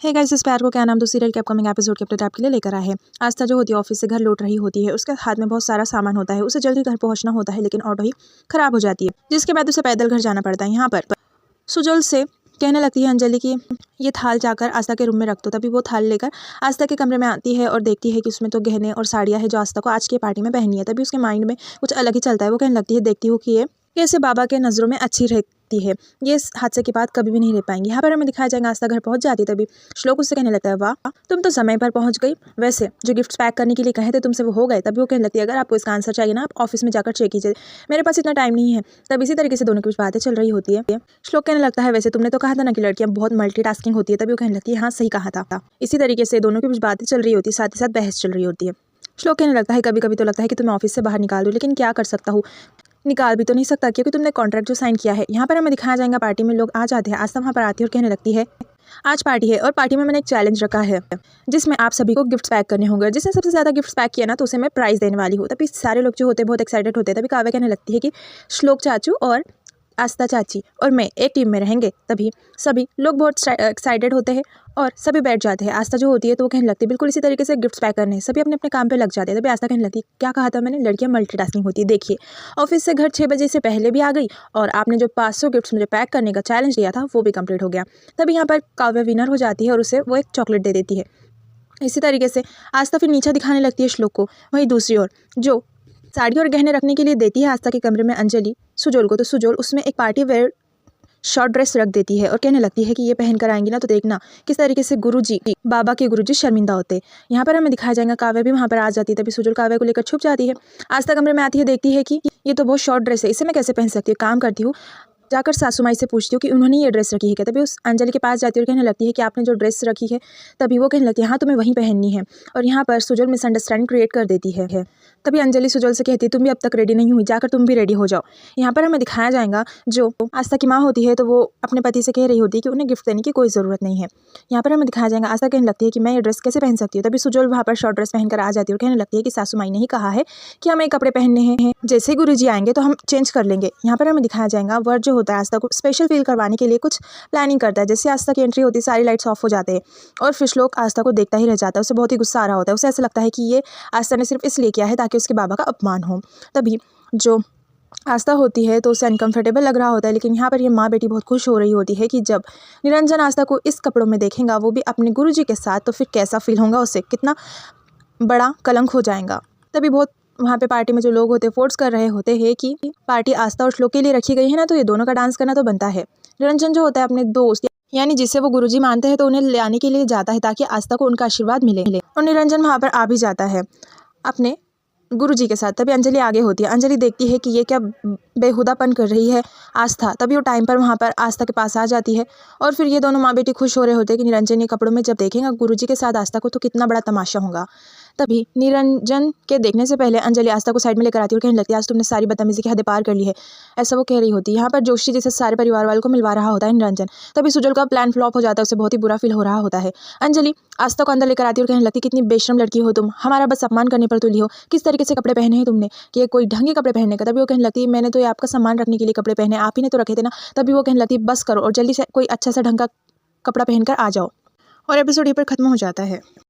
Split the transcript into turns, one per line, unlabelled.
Hey guys, इस प्यार को क्या नाम दो सीरियल के अपकमिंग एपिसोड के अपडेट आपके लिए लेकर आए हैं। आस्था जो होती है ऑफिस से घर लौट रही होती है। उसके हाथ में बहुत सारा सामान होता है। उसे जल्दी घर पहुंचना होता है लेकिन ऑटो ही खराब हो जाती है, जिसके बाद उसे पैदल घर जाना पड़ता है। यहाँ पर सुजल से कहने लगती है अंजलि कि ये थाल जाकर आस्था के रूम में रख दो। तभी वो थाल लेकर आस्था के कमरे में आती है और देखती है कि उसमें तो गहने और साड़ियाँ है जो आस्था को आज की पार्टी में पहनी है। तभी उसके माइंड में कुछ अलग ही चलता है। वो कहने लगती है देखती हूँ कि ये कैसे बाबा के नज़रों में अच्छी रहती है, ये इस हादसे के बाद कभी भी नहीं रह पाएंगी। यहाँ पर हमें दिखाया जाएगा आस्था घर पहुंच जाती है। तभी श्लोक उससे कहने लगता है वाह तुम तो समय पर पहुंच गई, वैसे जो गिफ्ट्स पैक करने के लिए कहे थे तुमसे वो हो गए। तभी वो कहने लगती है अगर आपको इसका आंसर चाहिए ना आप ऑफिस में जाकर चेक कीजिए, मेरे पास इतना टाइम नहीं है। तब इसी तरीके से दोनों की बातें चल रही होती है। श्लोक कहने लगता है वैसे तुमने तो कहा था ना कि लड़कियां बहुत मल्टीटास्किंग होती है। तभी वो कहने लगती है हाँ सही कहा था। इसी तरीके से दोनों की बातें चल रही होती है, साथ ही साथ बहस चल रही होती है। श्लोक कहने लगता है कभी कभी तो लगता है कि तुम्हें ऑफिस से बाहर निकाल दो, लेकिन क्या कर सकता हूँ, निकाल भी तो नहीं सकता क्योंकि तुमने कॉन्ट्रैक्ट जो साइन किया है। यहाँ पर हमें दिखाया जाएगा पार्टी में लोग आ जाते हैं। आस्था वहाँ पर आती है और कहने लगती है आज पार्टी है और पार्टी में मैंने एक चैलेंज रखा है जिसमें आप सभी को गिफ्ट्स पैक करने होंगे। जिसने सबसे ज़्यादा गिफ्ट्स पैक किया ना तो उसे मैं प्राइज़ देने वाली हूँ। तभी सारे लोग जो होते हैं बहुत एक्साइटेड होते हैं। तभी काव्या कहने लगती है कि श्लोक चाचू और आस्था चाची और मैं एक टीम में रहेंगे। तभी सभी लोग बहुत एक्साइटेड होते हैं और सभी बैठ जाते हैं। आस्था जो होती है तो वो कहने लगती है बिल्कुल इसी तरीके से गिफ्ट्स पैक करने, सभी अपने अपने काम पे लग जाते हैं। तभी आस्था कहने लगती है क्या कहा था मैंने, लड़कियां मल्टीटास्किंग होती है। देखिए ऑफिस से घर 6 बजे से पहले भी आ गई और आपने जो 500 गिफ्ट्स मुझे पैक करने का चैलेंज दिया था वो भी कंप्लीट हो गया। तभी यहाँ पर काव्या विनर हो जाती है और उसे वो एक चॉकलेट दे देती है। इसी तरीके से आस्था फिर नीचा दिखाने लगती है श्लोक को। वहीं दूसरी ओर जो साड़ी और गहने रखने के लिए देती है आस्था के कमरे में अंजलि सुजोल को, तो सुजोल उसमें एक पार्टी वेयर शॉर्ट ड्रेस रख देती है और कहने लगती है कि ये पहन कर आएंगी ना तो देखना किस तरीके से गुरुजी, बाबा के गुरुजी शर्मिंदा होते। यहाँ पर हमें दिखाया जाएगा काव्या भी वहाँ पर आ जाती है। तभी सुजोल काव्या को लेकर छुप जाती है। आस्था कमरे में आती है, देखती है कि ये तो बहुत शॉर्ट ड्रेस है, इसे मैं कैसे पहन सकती हूँ। काम करती हूँ जाकर सासू माई से पूछती हूँ कि उन्होंने ये ड्रेस रखी है क्या। तभी उस अंजलि के पास जाती है और कहने लगती है कि आपने जो ड्रेस रखी है, तभी वो कहने लगती है हाँ तुम्हें वहीं पहननी है। और यहाँ पर सुजोल मिसअंडरस्टैंडिंग क्रिएट कर देती है। तभी अंजलि सुजोल से कहती है तुम भी अब तक रेडी नहीं हुई, जाकर तुम भी रेडी हो जाओ। यहाँ पर हमें दिखाया जाएगा जो आस्था की माँ होती है तो वो अपने पति से कह रही होती है कि उन्हें गिफ्ट देने की कोई ज़रूरत नहीं है। यहाँ पर हमें दिखाया जाएगा आस्था कहने लगती है कि मैं ये ड्रेस कैसे पहन सकती हूँ। तभी सुजोल वहाँ पर शॉर्ट ड्रेस पहनकर आ जाती है और कहने लगती है कि सासू माई ने ही कहा है कि हमें कपड़े पहनने हैं, जैसे ही गुरुजी आएंगे तो हम चेंज कर लेंगे। यहाँ पर हमें दिखाया जाएगा वर्ड जो होता है आस्था को स्पेशल फील करवाने के लिए कुछ प्लानिंग करता है। जैसे आस्था की एंट्री होती है सारी लाइट्स ऑफ हो जाते हैं और फिर श्लोक आस्था को देखता ही रह जाता है। उसे बहुत ही गुस्सा आ रहा होता है। उसे ऐसा लगता है कि ये आस्था ने सिर्फ इसलिए किया है ताकि उसके बाबा का अपमान हो। तभी जो आस्था होती है तो उसे अनकंफर्टेबल लग रहा होता है, लेकिन यहाँ पर ये माँ बेटी बहुत खुश हो रही होती है कि जब निरंजन आस्था को इस कपड़ों में देखेगा वो भी अपने गुरुजी के साथ, तो फिर कैसा फील होगा उसे, कितना बड़ा कलंक हो जाएगा। तभी बहुत वहाँ पे पार्टी में जो लोग होते हैं फोर्स कर रहे होते हैं कि पार्टी आस्था और श्लोक के लिए रखी गई है ना तो ये दोनों का डांस करना तो बनता है। निरंजन जो होता है अपने दोस्त यानी जिसे वो गुरुजी मानते हैं तो उन्हें लाने के लिए जाता है ताकि आस्था को उनका आशीर्वाद मिले। और निरंजन वहाँ पर आ भी जाता है अपने गुरुजी के साथ। तभी अंजलि आगे होती है। अंजलि देखती है कि ये क्या बेहुदापन कर रही है आस्था। तभी वो टाइम पर वहाँ पर आस्था के पास आ जाती है और फिर ये दोनों माँ बेटी खुश हो रहे होते हैं कि निरंजन ये कपड़ों में जब देखेगा गुरुजी के साथ आस्था को तो कितना बड़ा तमाशा होगा। तभी निरंजन के देखने से पहले अंजलि आस्था को साइड में लेकर आती है और कहने लगती है आज तुमने सारी बदतमीजी की हद पार कर ली है, ऐसा वो कह रही होती है। यहाँ पर जोशी जैसे सारे परिवार वालों को मिलवा रहा होता है निरंजन। तभी सुजल का प्लान फ्लॉप हो जाता है, उसे बहुत ही बुरा फील हो रहा होता है। अंजलि आस्था को अंदर लेकर आती है और कहने लगती है कितनी बेशरम लड़की हो तुम, हमारा बस अपमान करने पर तुली हो, किस तरीके से कपड़े पहने हैं तुमने, कि ये कोई ढंग के कपड़े पहनने का। तभी वो कहने लगती है मैंने तो ये आपका सम्मान रखने के लिए कपड़े पहने, आप ही ने तो रखे थे ना। तभी वो कहने लगती है बस करो और जल्दी से कोई अच्छा सा ढंग का कपड़ा पहनकर आ जाओ। और एपिसोड यहीं पर खत्म हो जाता है।